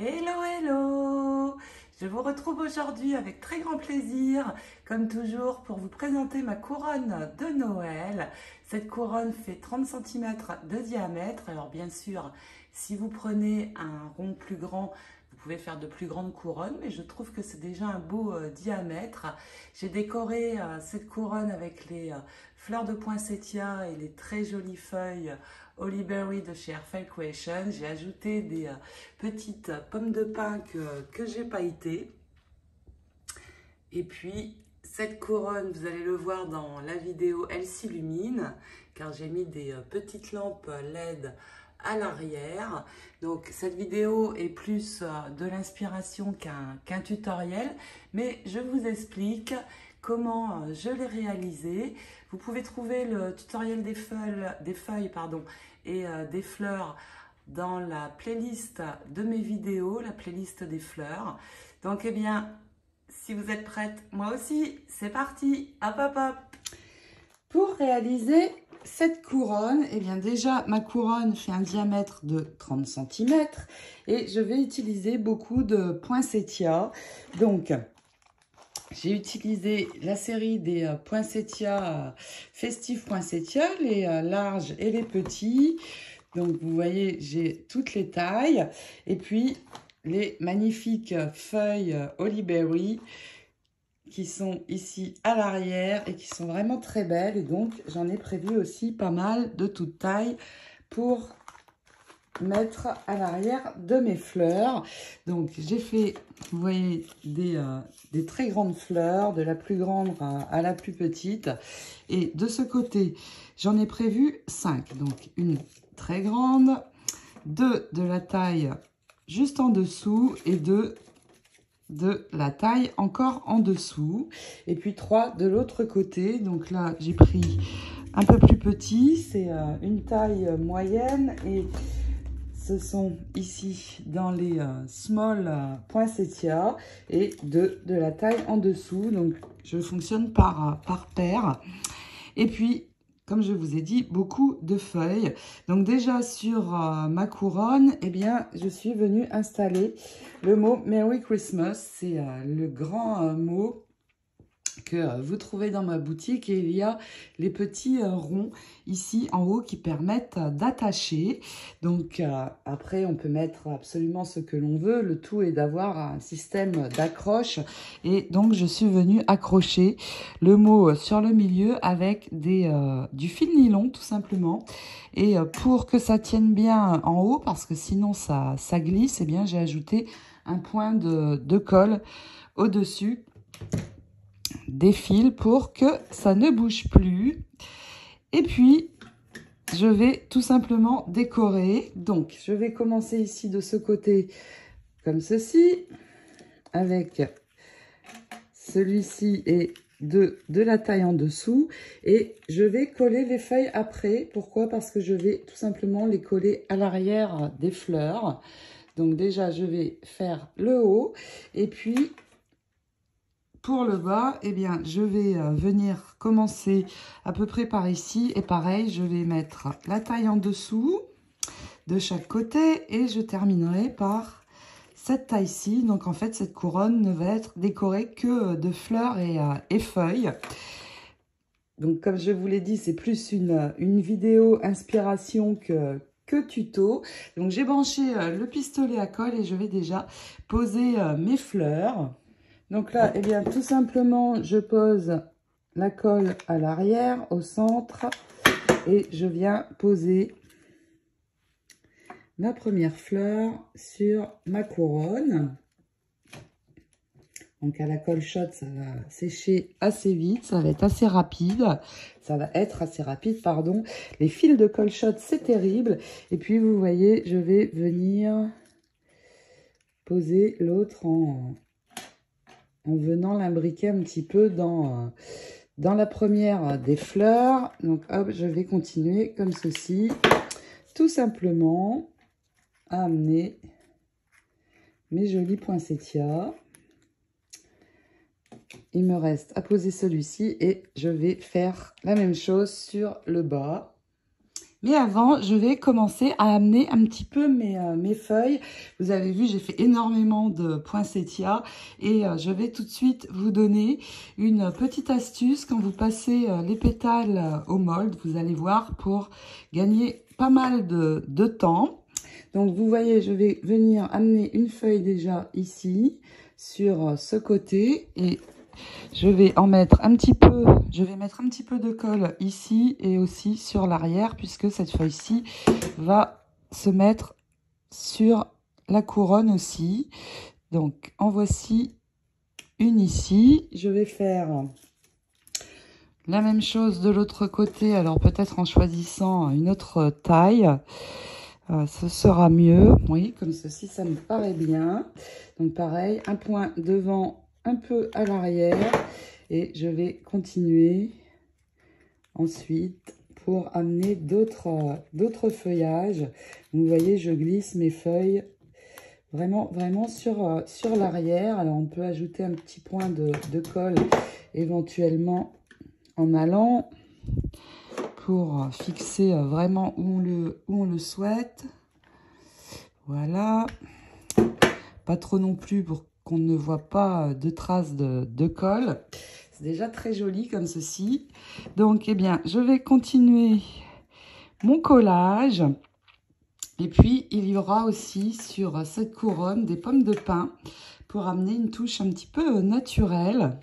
Hello, hello! Je vous retrouve aujourd'hui avec très grand plaisir, comme toujours, pour vous présenter ma couronne de Noël. Cette couronne fait 30 cm de diamètre. Alors bien sûr, si vous prenez un rond plus grand, vous pouvez faire de plus grandes couronnes, mais je trouve que c'est déjà un beau diamètre. J'ai décoré cette couronne avec les fleurs de poinsettia et les très jolies feuilles Holly Berry de chez Airfile Creation. J'ai ajouté des petites pommes de pin que j'ai pailletées. Et puis, cette couronne, vous allez le voir dans la vidéo, elle s'illumine car j'ai mis des petites lampes LED à l'arrière. Donc, cette vidéo est plus de l'inspiration qu'un tutoriel, mais je vous explique comment je l'ai réalisé. Vous pouvez trouver le tutoriel des feuilles et des fleurs dans la playlist de mes vidéos, la playlist des fleurs. Donc, eh bien, si vous êtes prête, moi aussi, c'est parti, hop hop hop. Pour réaliser cette couronne, eh bien déjà, ma couronne fait un diamètre de 30 cm et je vais utiliser beaucoup de poinsettias. Donc, j'ai utilisé la série des poinsettias, Festive Poinsettia, les larges et les petits. Donc, vous voyez, j'ai toutes les tailles. Et puis, les magnifiques feuilles Holly Berry qui sont ici à l'arrière et qui sont vraiment très belles. Et donc, j'en ai prévu aussi pas mal de toute taille pour mettre à l'arrière de mes fleurs. Donc, j'ai fait, vous voyez, des très grandes fleurs, de la plus grande à la plus petite. Et de ce côté, j'en ai prévu 5. Donc, une très grande, 2 de la taille juste en dessous et 2 de la taille encore en dessous. Et puis 3 de l'autre côté. Donc là, j'ai pris un peu plus petit. C'est une taille moyenne et ce sont ici dans les small poinsettia et 2 de la taille en dessous. Donc, je fonctionne par paire. Et puis, comme je vous ai dit, beaucoup de feuilles. Donc déjà sur ma couronne, eh bien, je suis venue installer le mot Merry Christmas. C'est le grand mot que vous trouvez dans ma boutique et il y a les petits ronds ici en haut qui permettent d'attacher. Donc après on peut mettre absolument ce que l'on veut, le tout est d'avoir un système d'accroche et donc je suis venue accrocher le mot sur le milieu avec du fil nylon tout simplement. Et pour que ça tienne bien en haut, parce que sinon ça glisse, eh bien j'ai ajouté un point de colle au-dessus des fils pour que ça ne bouge plus. Et puis, je vais tout simplement décorer. Donc, je vais commencer ici de ce côté comme ceci, avec celui-ci et de la taille en dessous. Et je vais coller les feuilles après. Pourquoi? Parce que je vais tout simplement les coller à l'arrière des fleurs. Donc déjà, je vais faire le haut. Et puis, pour le bas, eh bien, je vais venir commencer à peu près par ici. Et pareil, je vais mettre la taille en dessous de chaque côté. Et je terminerai par cette taille-ci. Donc, en fait, cette couronne ne va être décorée que de fleurs et feuilles. Donc, comme je vous l'ai dit, c'est plus une vidéo inspiration que tuto. Donc, j'ai branché le pistolet à colle et je vais déjà poser mes fleurs. Donc là, eh bien, tout simplement, je pose la colle à l'arrière, au centre, et je viens poser ma première fleur sur ma couronne. Donc à la colle shot, ça va sécher assez vite, ça va être assez rapide. Ça va être assez rapide, pardon. Les fils de colle shot, c'est terrible. Et puis, vous voyez, je vais venir poser l'autre en venant l'imbriquer un petit peu dans la première des fleurs. Donc hop, je vais continuer comme ceci, tout simplement à amener mes jolis poinsettias. Il me reste à poser celui-ci et je vais faire la même chose sur le bas. Mais avant, je vais commencer à amener un petit peu mes feuilles. Vous avez vu, j'ai fait énormément de poinsettias et je vais tout de suite vous donner une petite astuce quand vous passez les pétales au mold. Vous allez voir, pour gagner pas mal de temps. Donc vous voyez, je vais venir amener une feuille déjà ici sur ce côté et je vais en mettre un petit peu, je vais mettre un petit peu de colle ici et aussi sur l'arrière puisque cette feuille-ci va se mettre sur la couronne aussi. Donc en voici une ici. Je vais faire la même chose de l'autre côté, alors peut-être en choisissant une autre taille. Ce sera mieux. Oui, comme ceci, ça me paraît bien. Donc pareil, un point devant, un peu à l'arrière. Et je vais continuer ensuite pour amener d'autres feuillages. Vous voyez, je glisse mes feuilles vraiment sur l'arrière. Alors on peut ajouter un petit point de colle éventuellement en allant pour fixer vraiment où on le souhaite. Voilà. Pas trop non plus pour qu'on ne voit pas de traces de colle. C'est déjà très joli comme ceci. Donc, eh bien, je vais continuer mon collage. Et puis, il y aura aussi sur cette couronne des pommes de pin pour amener une touche un petit peu naturelle.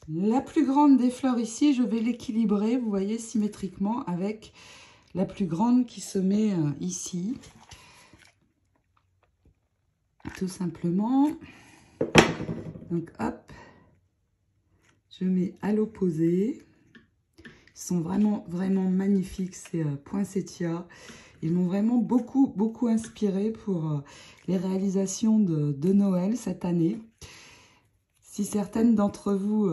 La plus grande des fleurs ici, je vais l'équilibrer, vous voyez, symétriquement avec la plus grande qui se met ici. Tout simplement. Donc, hop, je mets à l'opposé. Ils sont vraiment magnifiques, ces poinsettias. Ils m'ont vraiment beaucoup inspiré pour les réalisations de Noël cette année. Si certaines d'entre vous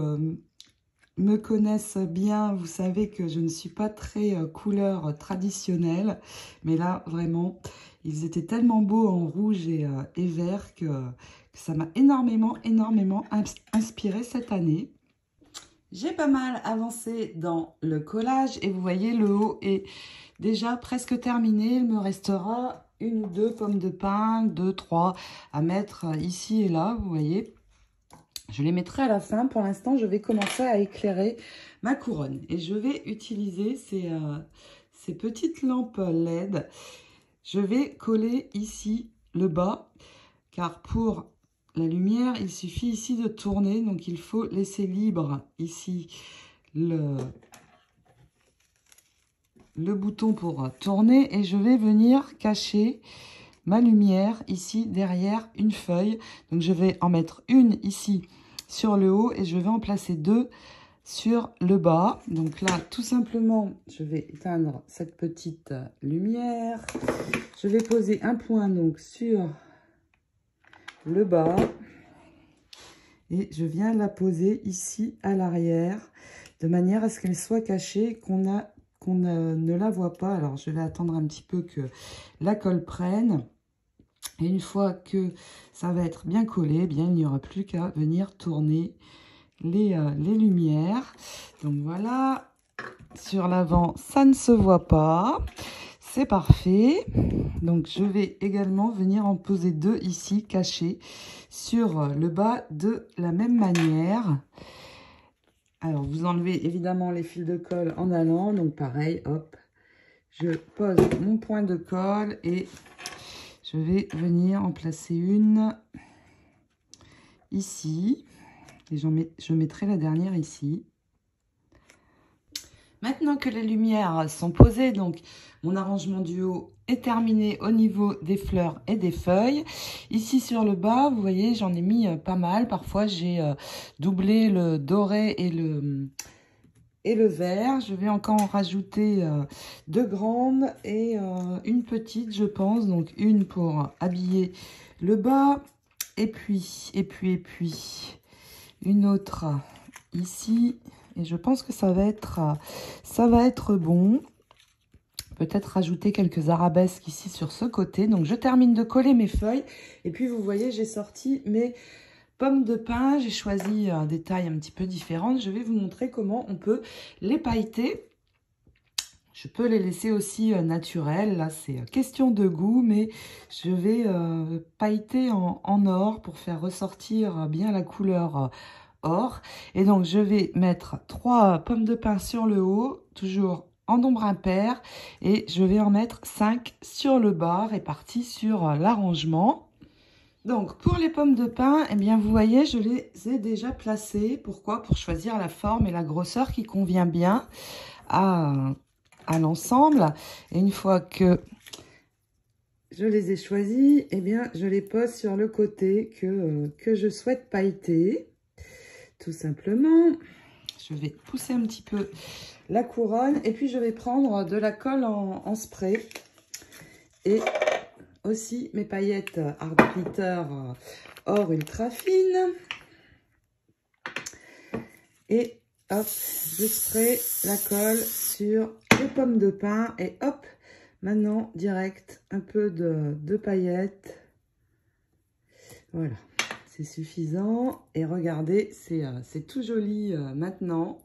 me connaissent bien, vous savez que je ne suis pas très couleur traditionnelle. Mais là, vraiment, ils étaient tellement beaux en rouge et vert que ça m'a énormément inspiré cette année. J'ai pas mal avancé dans le collage et vous voyez, le haut est déjà presque terminé. Il me restera une ou deux pommes de pin, 2, 3 à mettre ici et là, vous voyez. Je les mettrai à la fin. Pour l'instant, je vais commencer à éclairer ma couronne. Et je vais utiliser ces petites lampes LED. Je vais coller ici le bas, car pour la lumière, il suffit ici de tourner. Donc, il faut laisser libre ici le bouton pour tourner. Et je vais venir cacher ma lumière ici derrière une feuille. Donc, je vais en mettre une ici sur le haut et je vais en placer 2 sur le bas. Donc là, tout simplement, je vais éteindre cette petite lumière. Je vais poser un point donc sur le bas et je viens la poser ici à l'arrière de manière à ce qu'elle soit cachée, qu'on ne la voit pas. Alors, je vais attendre un petit peu que la colle prenne. Et une fois que ça va être bien collé, bien, il n'y aura plus qu'à venir tourner les lumières. Donc voilà, sur l'avant, ça ne se voit pas. C'est parfait. Donc je vais également venir en poser 2 ici, cachés, sur le bas de la même manière. Alors, vous enlevez évidemment les fils de colle en allant. Donc pareil, hop, je pose mon point de colle et je vais venir en placer une ici. Et je mettrai la dernière ici. Maintenant que les lumières sont posées, donc mon arrangement du haut est terminé au niveau des fleurs et des feuilles. Ici sur le bas, vous voyez, j'en ai mis pas mal. Parfois, j'ai doublé le doré et le vert. Je vais encore en rajouter 2 grandes et une petite, je pense. Donc une pour habiller le bas et puis une autre ici. Et je pense que ça va être bon. Peut-être rajouter quelques arabesques ici sur ce côté. Donc je termine de coller mes feuilles. Et puis vous voyez, j'ai sorti mes pommes de pin. J'ai choisi des tailles un petit peu différentes. Je vais vous montrer comment on peut les pailleter. Je peux les laisser aussi naturels. Là, c'est question de goût, mais je vais pailleter en or pour faire ressortir bien la couleur or. Et donc, je vais mettre 3 pommes de pin sur le haut, toujours en nombre impair. Et je vais en mettre 5 sur le bas, répartis sur l'arrangement. Donc, pour les pommes de pin, eh bien, vous voyez, je les ai déjà placées. Pourquoi? Pour choisir la forme et la grosseur qui convient bien à l'ensemble. Et une fois que je les ai choisis, eh bien, je les pose sur le côté que je souhaite pailleter. Tout simplement, je vais pousser un petit peu la couronne. Et puis, je vais prendre de la colle en spray. Et aussi mes paillettes Art Glitter or ultra fine. Et hop, je spray la colle sur les pommes de pin. Et hop, maintenant, direct, un peu de paillettes. Voilà, c'est suffisant. Et regardez, c'est tout joli maintenant.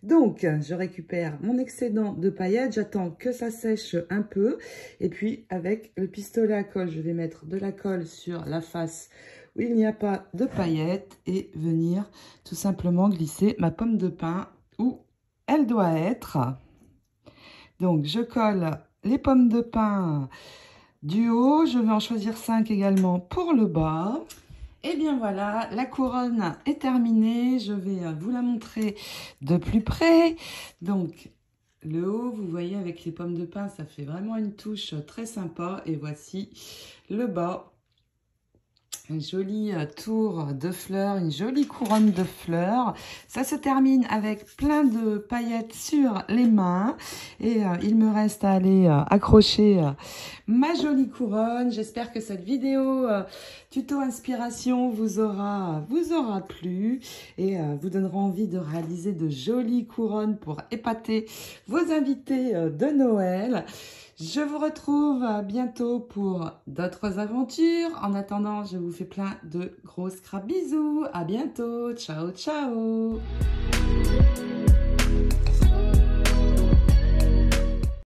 Donc, je récupère mon excédent de paillettes. J'attends que ça sèche un peu. Et puis, avec le pistolet à colle, je vais mettre de la colle sur la face où il n'y a pas de paillettes et venir tout simplement glisser ma pomme de pin où elle doit être. Donc, je colle les pommes de pin du haut. Je vais en choisir 5 également pour le bas. Et bien voilà, la couronne est terminée. Je vais vous la montrer de plus près. Donc, le haut, vous voyez, avec les pommes de pin, ça fait vraiment une touche très sympa. Et voici le bas. Un joli tour de fleurs, une jolie couronne de fleurs. Ça se termine avec plein de paillettes sur les mains. Et il me reste à aller accrocher ma jolie couronne. J'espère que cette vidéo tuto inspiration vous aura plu et vous donnera envie de réaliser de jolies couronnes pour épater vos invités de Noël. Je vous retrouve bientôt pour d'autres aventures. En attendant, je vous fais plein de gros scrap bisous. À bientôt. Ciao, ciao.